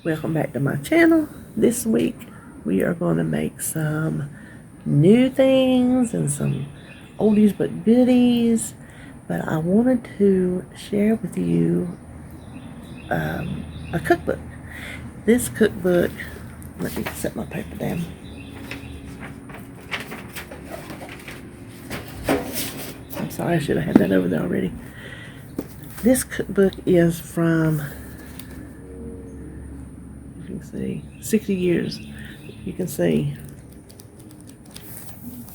Welcome back to my channel. This week we are going to make some new things and some oldies but goodies, but I wanted to share with you a cookbook. This cookbook, let me set my paper down. I'm sorry, I should have had that over there already. This cookbook is from, you can see, 60 years. You can see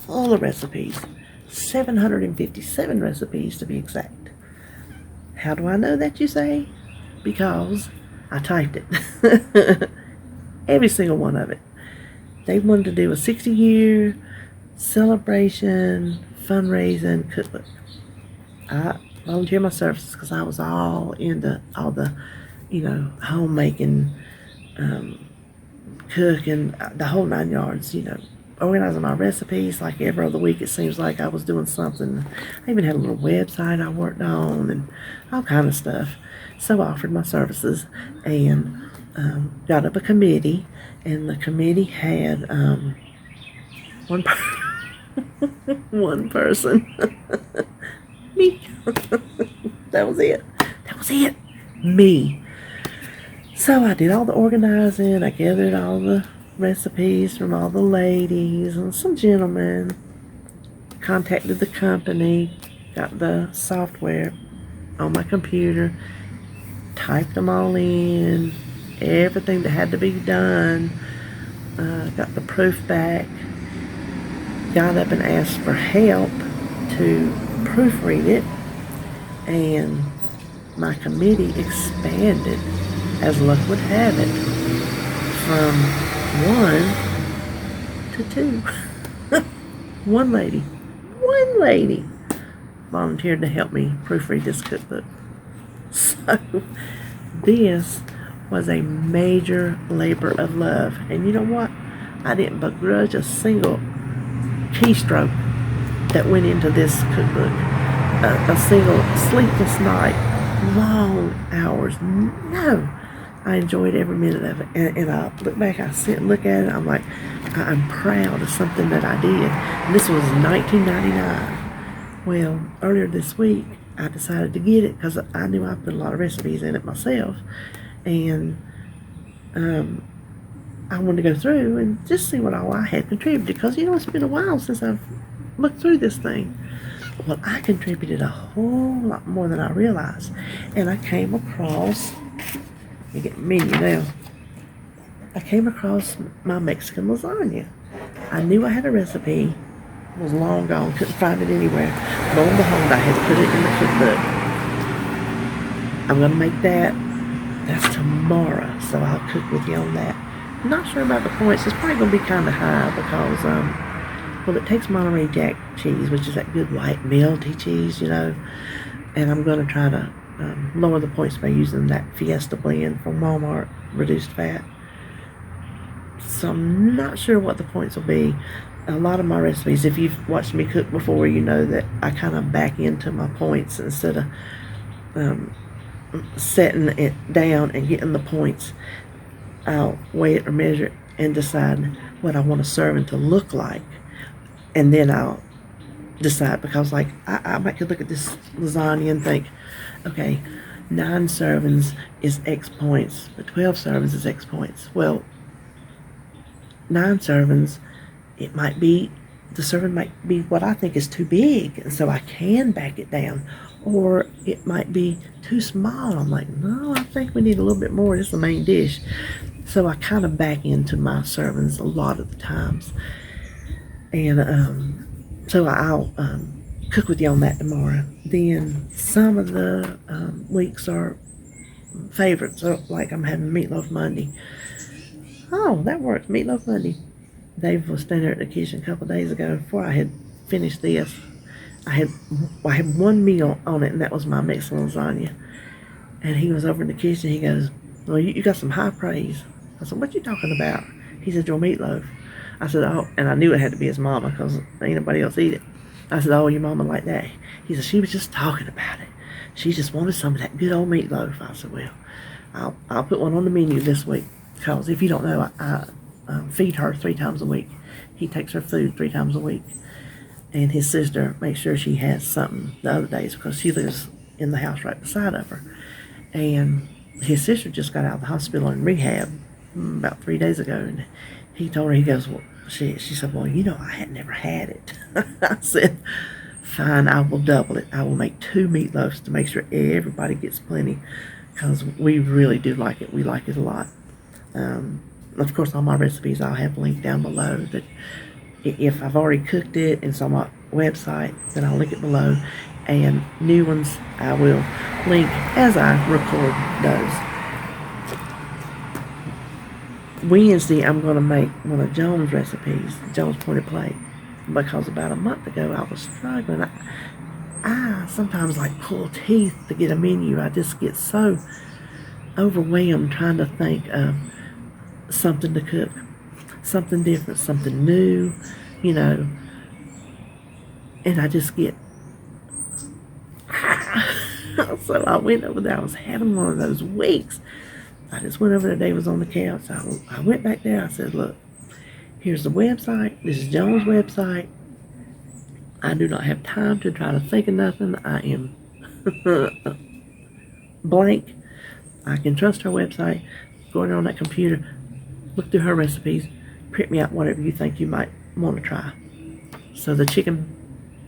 all the recipes, 757 recipes to be exact. How do I know that, you say? Because I typed it. Every single one of it. They wanted to do a 60-year celebration fundraising cookbook. I volunteered my services because I was all into all the, homemaking, cooking, the whole 9 yards, organizing my recipes. Like every other week, it seems like I was doing something. I even had a little website I worked on and all kind of stuff. So I offered my services and got up a committee, and the committee had one person. Me. That was it. Me. So I did all the organizing. I gathered all the recipes from all the ladies and some gentlemen. Contacted the company. Got the software on my computer. Typed them all in. Everything that had to be done. Got the proof back. Got up and asked for help to proofread it, and my committee expanded, as luck would have it, from 1 to 2. One lady volunteered to help me proofread this cookbook. So this was a major labor of love, and you know what? I didn't begrudge a single keystroke that went into this cookbook. A single sleepless night, long hours. No, I enjoyed every minute of it. And I look back, I sit and look at it, I'm like, I'm proud of something that I did. And this was 1999. Well, earlier this week, I decided to get it because I knew I put a lot of recipes in it myself. And I wanted to go through and just see what all I had contributed, because it's been a while since I've looked through this thing. Well, I contributed a whole lot more than I realized, and I came across, let me get the menu now. I came across my Mexican lasagna. I knew I had a recipe. It was long gone, couldn't find it anywhere. Lo and behold, I had put it in the cookbook. I'm gonna make that. That's tomorrow, so I'll cook with you on that. I'm not sure about the points. It's probably going to be kind of high because, it takes Monterey Jack cheese, which is that good white melty cheese, and I'm going to try to lower the points by using that Fiesta blend from Walmart, reduced fat. So I'm not sure what the points will be. A lot of my recipes, if you've watched me cook before, you know that I kind of back into my points instead of setting it down and getting the points. I'll weigh it or measure it and decide what I want a serving to look like, and then I'll decide, because I might could look at this lasagna and think, okay, 9 servings is X points, but 12 servings is X points. Well, 9 servings, the serving might be what I think is too big, and so I can back it down. Or it might be too small. I'm like, no, I think we need a little bit more. This is the main dish. So I kind of back into my servings a lot of the times. And so I'll cook with you on that tomorrow. Then some of the weeks are favorites. So like I'm having Meatloaf Monday. Oh, that works. Meatloaf Monday. Dave was standing there at the kitchen a couple of days ago before I had finished this. I had one meal on it, and that was my Mexican lasagna. And he was over in the kitchen. He goes, well, you got some high praise. I said, what you talking about? He said, your meatloaf. I said, oh, and I knew it had to be his mama because ain't nobody else eat it. I said, oh, your mama like that? He said, she was just talking about it. She just wanted some of that good old meatloaf. I said, well, I'll put one on the menu this week. because if you don't know, I feed her 3 times a week. He takes her food 3 times a week. And his sister makes sure she has something the other days because she lives in the house right beside of her. And his sister just got out of the hospital in rehab about 3 days ago. And he told her, he goes, well, she said, well, I had never had it. I said, fine, I will double it. I will make 2 meatloafs to make sure everybody gets plenty because we really do like it. We like it a lot. Of course, all my recipes I'll have linked down below. That if I've already cooked it and it's on my website, then I'll link it below. And new ones I will link as I record those. Wednesday, I'm going to make one of Joan's recipes, Joan's Pointed Plate, because about a month ago I was struggling. I sometimes pull teeth to get a menu. I just get so overwhelmed trying to think of something to cook, something different, something new, and I just get so I went over there. I was having one of those weeks. I just went over there. Dave was on the couch. I went back there. I said, look, here's the website. This is Joan's website. I do not have time to try to think of nothing. I am blank. I can trust her website. Go in there on that computer, look through her recipes, print me out whatever you think you might want to try. So the chicken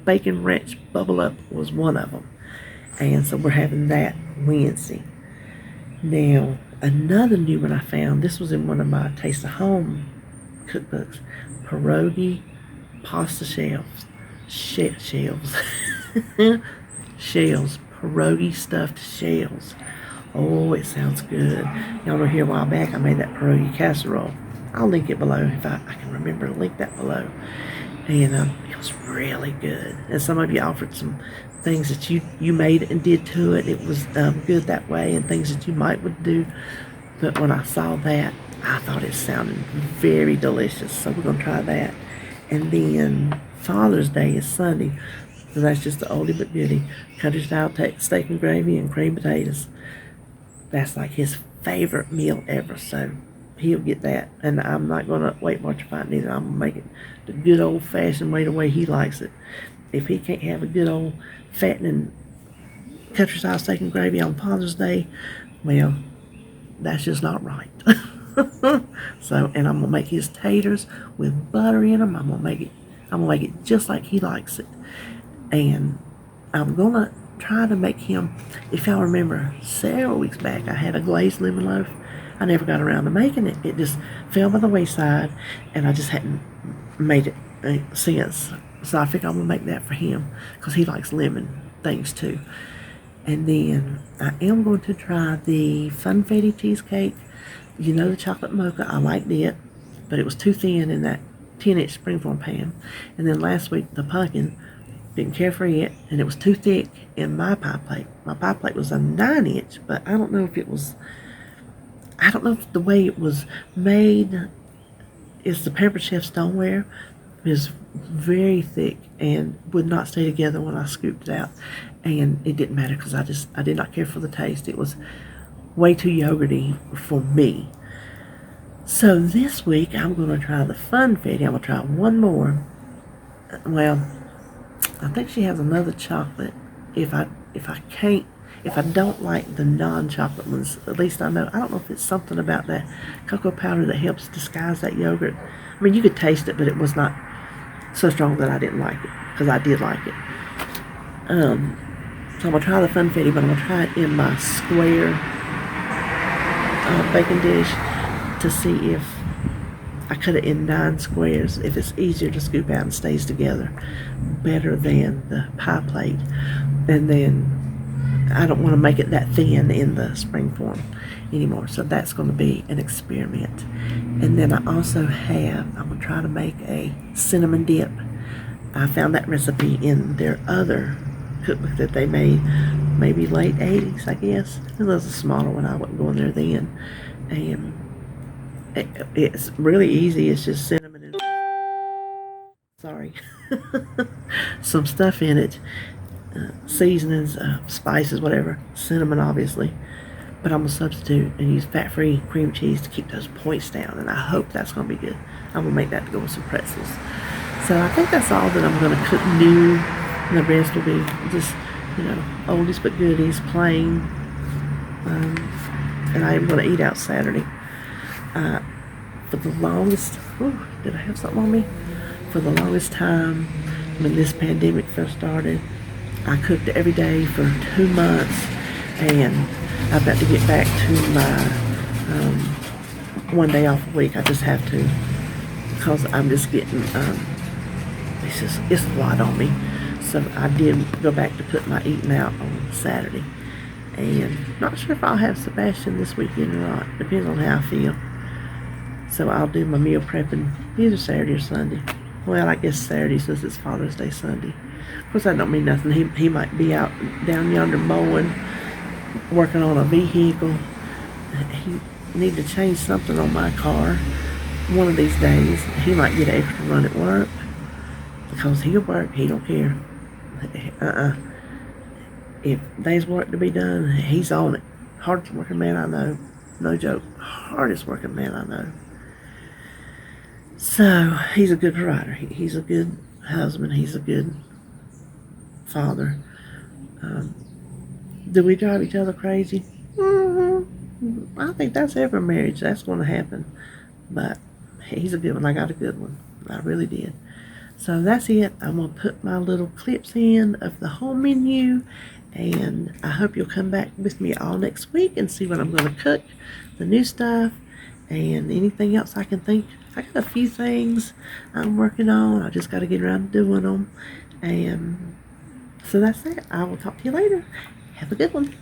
bacon ranch bubble up was one of them. And so we're having that Wednesday. Now, another new one I found, this was in one of my Taste of Home cookbooks, pierogi pasta shells. Shells. Shells. Pierogi stuffed shells. Oh, it sounds good. Y'all were here a while back. I made that pierogi casserole. I'll link it below if I can remember to link that below. And it was really good. And some of you offered some things that you made and did to it. It was good that way, and things that you might would do. But when I saw that, I thought it sounded very delicious. So we're going to try that. And then Father's Day is Sunday. So that's just the oldie but goodie. Country style steak and gravy and cream potatoes. That's like his favorite meal ever. So he'll get that. And I'm not going to wait much for it either. I'm going to make it the good old-fashioned way, the way he likes it. If he can't have a good old fattening country style steak and gravy on Father's Day, well, that's just not right. So, and I'm gonna make his taters with butter in them. I'm gonna make it just like he likes it. And I'm gonna try to make him, if y'all remember several weeks back, I had a glazed lemon loaf. I never got around to making it. It just fell by the wayside, and I just hadn't made it since. So I figured I'm gonna make that for him because he likes lemon things too. And then I am going to try the funfetti cheesecake. The chocolate mocha, I liked it, but it was too thin in that 10-inch springform pan. And then last week, the pumpkin, didn't care for it, and it was too thick in my pie plate. My pie plate was a 9-inch, but I don't know if the way it was made is the Pepper Chef stoneware. It was very thick and would not stay together when I scooped it out. And it didn't matter because I did not care for the taste. It was way too yogurty for me. So this week I'm going to try the funfetti. I'm going to try one more. Well, I think she has another chocolate. If I don't like the non-chocolate ones, at least I know. I don't know if it's something about that cocoa powder that helps disguise that yogurt. I mean, you could taste it, but it was not so strong that I didn't like it, because I did like it. So I'm going to try the funfetti, but I'm going to try it in my square baking dish to see if I cut it in 9 squares, if it's easier to scoop out and stays together better than the pie plate. And then I don't want to make it that thin in the spring form anymore, so that's going to be an experiment. And then I also I'm going to try to make a cinnamon dip. I found that recipe in their other cookbook that they made, maybe late 80s, I guess. It was a smaller one. I wasn't going there then. And it's really easy. It's just cinnamon and some stuff in it, seasonings, spices, whatever. Cinnamon, obviously, but I'm going to substitute and use fat-free cream cheese to keep those points down, and I hope that's going to be good. I'm going to make that to go with some pretzels. So I think that's all that I'm going to cook new, and the rest will be just, oldies but goodies, plain, and I am going to eat out Saturday. For the longest, did I have something on me? For the longest time, when this pandemic first started, I cooked every day for 2 months, and I've got to get back to my 1 day off a week. I just have to, because I'm just getting, it's a lot on me. So I did go back to put my eating out on Saturday, and not sure if I'll have Sebastian this weekend or not. Depends on how I feel. So I'll do my meal prepping either Saturday or Sunday. Well, I guess Saturday since it's Father's Day Sunday. Of course, that don't mean nothing. He might be out down yonder mowing, working on a vehicle. He need to change something on my car one of these days. He might get an extra run at work because he'll work. He don't care. If there's work to be done, he's on it. Hardest working man I know. No joke. Hardest working man I know. So, he's a good provider. He's a good husband. He's a good father. Do we drive each other crazy? I think that's every marriage. That's going to happen. But he's a good one. I got a good one. I really did. So, that's it. I'm going to put my little clips in of the whole menu. And I hope you'll come back with me all next week and see what I'm going to cook. The new stuff. And anything else I can think. I got a few things I'm working on. I just got to get around to doing them. And so that's it. I will talk to you later. Have a good one.